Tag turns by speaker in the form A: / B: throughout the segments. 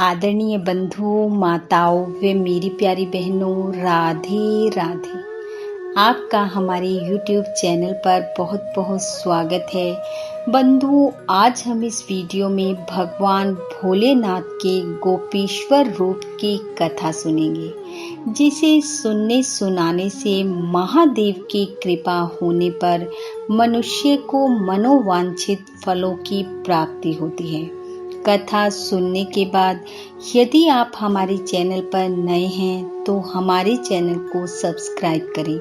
A: आदरणीय बंधुओं, माताओं व मेरी प्यारी बहनों, राधे राधे। आपका हमारे YouTube चैनल पर बहुत बहुत स्वागत है। बंधुओं, आज हम इस वीडियो में भगवान भोलेनाथ के गोपीश्वर रूप की कथा सुनेंगे, जिसे सुनने सुनाने से महादेव की कृपा होने पर मनुष्य को मनोवांछित फलों की प्राप्ति होती है। कथा सुनने के बाद यदि आप हमारे चैनल पर नए हैं तो हमारे चैनल को सब्सक्राइब करें,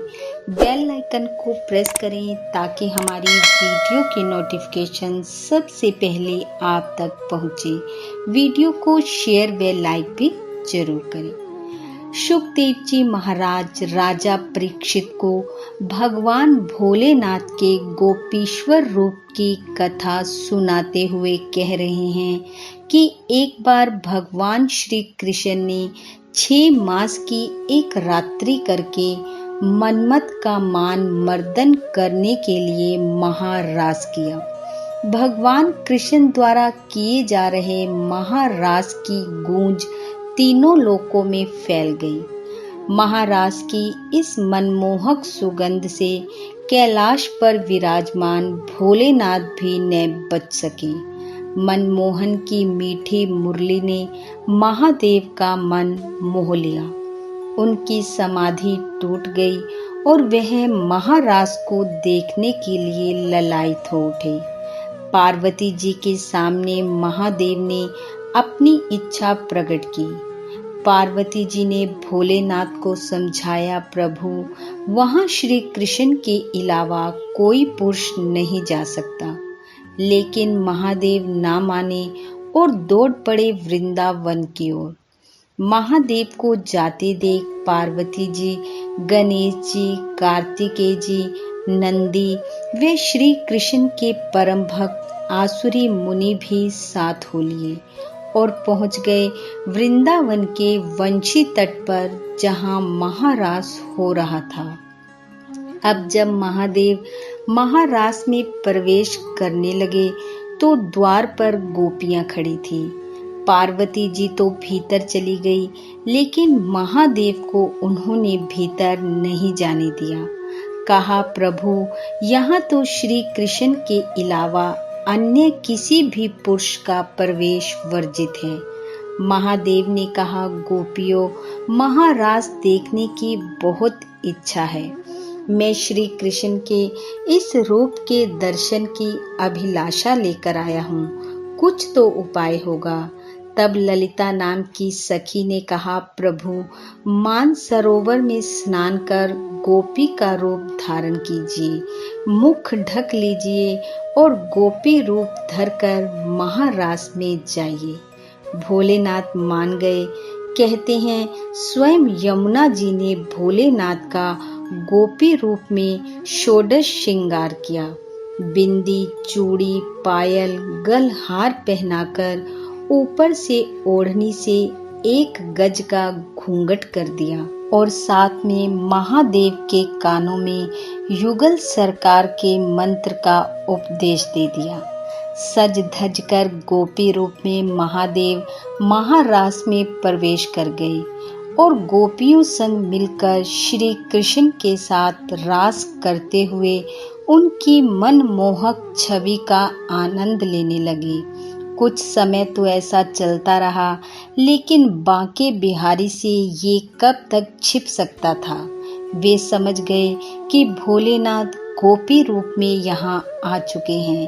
A: बेल आइकन को प्रेस करें ताकि हमारी वीडियो की नोटिफिकेशन सबसे पहले आप तक पहुंचे। वीडियो को शेयर व लाइक भी जरूर करें। शुकदेव जी महाराज राजा परीक्षित को भगवान भोलेनाथ के गोपीश्वर रूप की कथा सुनाते हुए कह रहे हैं कि एक बार भगवान श्री कृष्ण ने 6 मास की एक रात्रि करके मन्मथ का मान मर्दन करने के लिए महारास किया। भगवान कृष्ण द्वारा किए जा रहे महारास की गूंज तीनों लोकों में फैल गई। महारास की इस मनमोहक सुगंध से कैलाश पर विराजमान भोलेनाथ भी न बच सके। मनमोहन की मीठी मुरली ने महादेव का मन मोह लिया। उनकी समाधि टूट गई और वह महारास को देखने के लिए ललायत हो उठे। पार्वती जी के सामने महादेव ने अपनी इच्छा प्रकट की। पार्वती जी ने भोलेनाथ को समझाया, प्रभु, वहां श्री कृष्ण के अलावा कोई पुरुष नहीं जा सकता। लेकिन महादेव ना माने और दौड़ पड़े वृंदावन की ओर। महादेव को जाते देख पार्वती जी, गणेश जी, कार्तिकेय जी, नंदी वे श्री कृष्ण के परम भक्त आसुरी मुनि भी साथ हो लिए और पहुंच गए वृंदावन के वंशी तट पर, जहां महारास हो रहा था। अब जब महादेव महारास में प्रवेश करने लगे तो द्वार पर गोपियां खड़ी थी। पार्वती जी तो भीतर चली गई, लेकिन महादेव को उन्होंने भीतर नहीं जाने दिया। कहा, प्रभु, यहाँ तो श्री कृष्ण के अलावा अन्य किसी भी पुरुष का प्रवेश वर्जित है। महादेव ने कहा, गोपियों, महारास देखने की बहुत इच्छा है। मैं श्री कृष्ण के इस रूप के दर्शन की अभिलाषा लेकर आया हूँ, कुछ तो उपाय होगा। तब ललिता नाम की सखी ने कहा, प्रभु, मानसरोवर में स्नान कर गोपी का रूप धारण कीजिए, मुख ढक लीजिए और गोपी रूप धरकर महारास में जाइए। भोलेनाथ मान गए। कहते हैं, स्वयं यमुना जी ने भोलेनाथ का गोपी रूप में षोडश श्रृंगार किया। बिंदी, चूड़ी, पायल, गलहार पहनाकर ऊपर से ओढ़नी से 1 गज का घूंघट कर दिया और साथ में महादेव के कानों में युगल सरकार के मंत्र का उपदेश दे दिया। सज धज कर गोपी रूप में महादेव महारास में प्रवेश कर गए और गोपियों संग मिलकर श्री कृष्ण के साथ रास करते हुए उनकी मनमोहक छवि का आनंद लेने लगे। कुछ समय तो ऐसा चलता रहा, लेकिन बांके बिहारी से ये कब तक छिप सकता था। वे समझ गए कि भोलेनाथ गोपी रूप में यहाँ आ चुके हैं।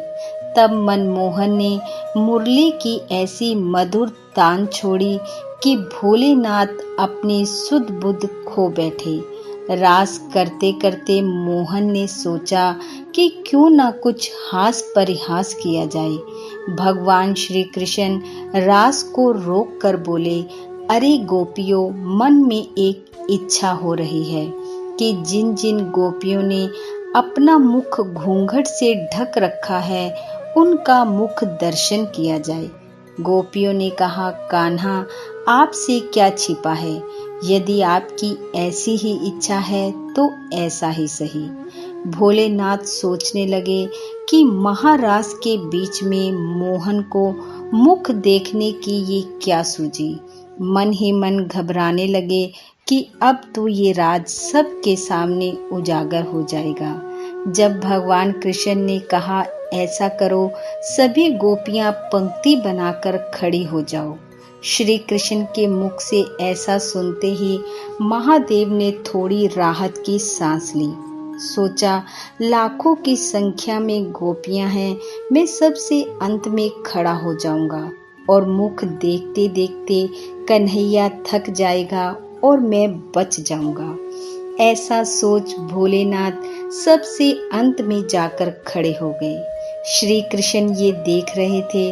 A: तब मनमोहन ने मुरली की ऐसी मधुर तान छोड़ी कि भोलेनाथ अपनी सुध बुध खो बैठे। रास करते करते मोहन ने सोचा कि क्यों ना कुछ हास परिहास किया जाए। भगवान श्री कृष्ण रास को रोक कर बोले, अरे गोपियों, मन में एक इच्छा हो रही है कि जिन जिन गोपियों ने अपना मुख घूंघट से ढक रखा है उनका मुख दर्शन किया जाए। गोपियों ने कहा, कान्हा, आपसे क्या छिपा है? यदि आपकी ऐसी ही इच्छा है तो ऐसा ही सही। भोलेनाथ सोचने लगे कि महारास के बीच में मोहन को मुख देखने की ये क्या सूझी। मन ही मन घबराने लगे कि अब तो ये राज सबके सामने उजागर हो जाएगा। जब भगवान कृष्ण ने कहा, ऐसा करो, सभी गोपियां पंक्ति बनाकर खड़ी हो जाओ। श्री कृष्ण के मुख से ऐसा सुनते ही महादेव ने थोड़ी राहत की सांस ली। सोचा, लाखों की संख्या में गोपियां हैं, मैं सबसे अंत में खड़ा हो जाऊंगा और मुख देखते देखते कन्हैया थक जाएगा और मैं बच जाऊंगा। ऐसा सोच भोलेनाथ सबसे अंत में जाकर खड़े हो गए। श्री कृष्ण ये देख रहे थे।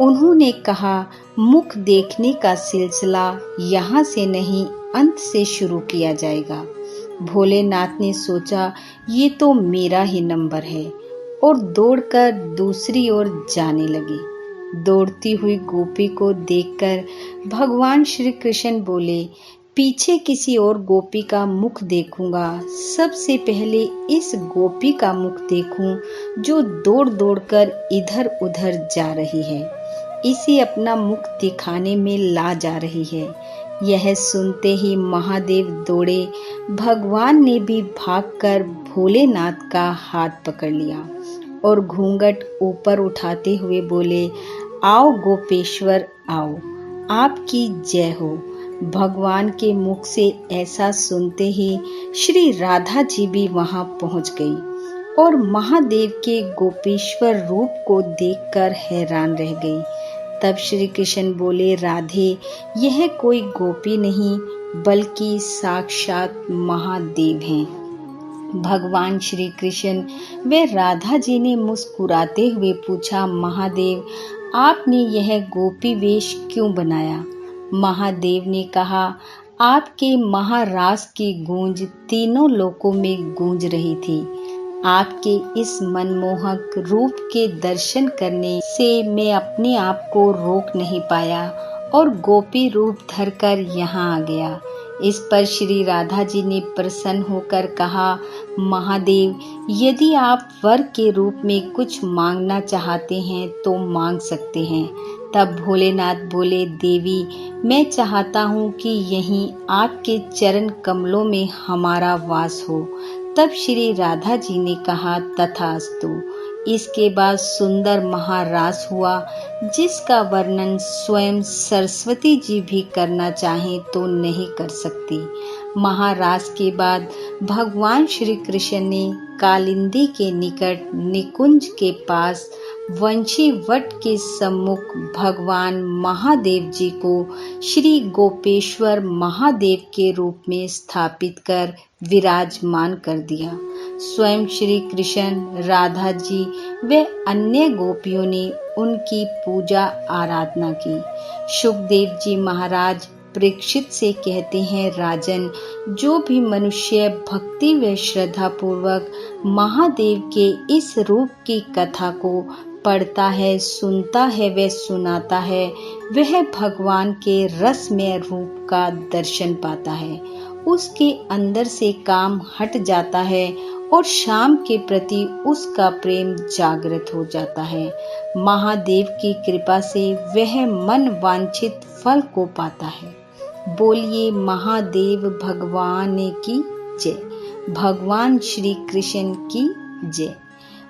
A: उन्होंने कहा, मुख देखने का सिलसिला यहाँ से नहीं, अंत से शुरू किया जाएगा। भोलेनाथ ने सोचा, ये तो मेरा ही नंबर है, और दौड़कर दूसरी ओर जाने लगे। दौड़ती हुई गोपी को देखकर भगवान श्री कृष्ण बोले, पीछे किसी और गोपी का मुख देखूंगा, सबसे पहले इस गोपी का मुख देखूं जो दौड़ दौड़कर इधर उधर जा रही है, इसे अपना मुख दिखाने में ला जा रही है। यह सुनते ही महादेव दौड़े। भगवान ने भी भागकर भोलेनाथ का हाथ पकड़ लिया और घूंघट ऊपर उठाते हुए बोले, आओ गोपेश्वर आओ, आपकी जय हो। भगवान के मुख से ऐसा सुनते ही श्री राधा जी भी वहां पहुंच गई और महादेव के गोपेश्वर रूप को देखकर हैरान रह गई। तब श्री कृष्ण बोले, राधे, यह कोई गोपी नहीं बल्कि साक्षात महादेव हैं। भगवान श्री कृष्ण व राधा जी ने मुस्कुराते हुए पूछा, महादेव, आपने यह गोपी वेश क्यों बनाया? महादेव ने कहा, आपके महारास की गूंज तीनों लोकों में गूंज रही थी। आपके इस मनमोहक रूप के दर्शन करने से मैं अपने आप को रोक नहीं पाया और गोपी रूप धरकर यहाँ आ गया। इस पर श्री राधा जी ने प्रसन्न होकर कहा, महादेव, यदि आप वर के रूप में कुछ मांगना चाहते हैं तो मांग सकते हैं। तब भोलेनाथ बोले, देवी, मैं चाहता हूँ कि यहीं आपके चरण कमलों में हमारा वास हो। तब श्री राधा जी ने कहा, तथास्तु। इसके बाद सुंदर महारास हुआ, जिसका वर्णन स्वयं सरस्वती जी भी करना चाहें तो नहीं कर सकती। महारास के बाद भगवान श्री कृष्ण ने कालिंदी के निकट निकुंज के पास वंशी वट के सम्मुख भगवान महादेव जी को श्री गोपेश्वर महादेव के रूप में स्थापित कर विराजमान कर दिया। स्वयं श्री कृष्ण, राधा जी व अन्य गोपियों ने उनकी पूजा आराधना की। शुकदेव जी महाराज परीक्षित से कहते हैं, राजन, जो भी मनुष्य भक्ति व श्रद्धा पूर्वक महादेव के इस रूप की कथा को पढ़ता है, सुनता है व सुनाता है, वह भगवान के रसमय रूप का दर्शन पाता है। उसके अंदर से काम हट जाता है और शाम के प्रति उसका प्रेम जागृत हो जाता है। महादेव की कृपा से वह मन वांछित फल को पाता है। बोलिए महादेव भगवान की जय। भगवान श्री कृष्ण की जय।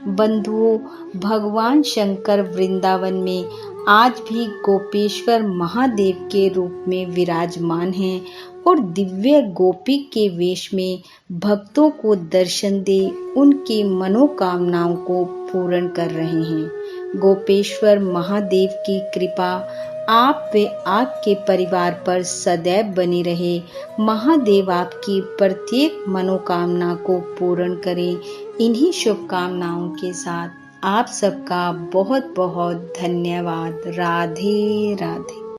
A: बंधुओं, भगवान शंकर वृंदावन में आज भी गोपेश्वर महादेव के रूप में विराजमान हैं और दिव्य गोपी के वेश में भक्तों को दर्शन दे उनकी मनोकामनाओं को पूर्ण कर रहे हैं। गोपेश्वर महादेव की कृपा आप व आपके परिवार पर सदैव बनी रहे। महादेव आपकी प्रत्येक मनोकामना को पूर्ण करें। इन्हीं शुभकामनाओं के साथ आप सबका बहुत बहुत धन्यवाद। राधे राधे।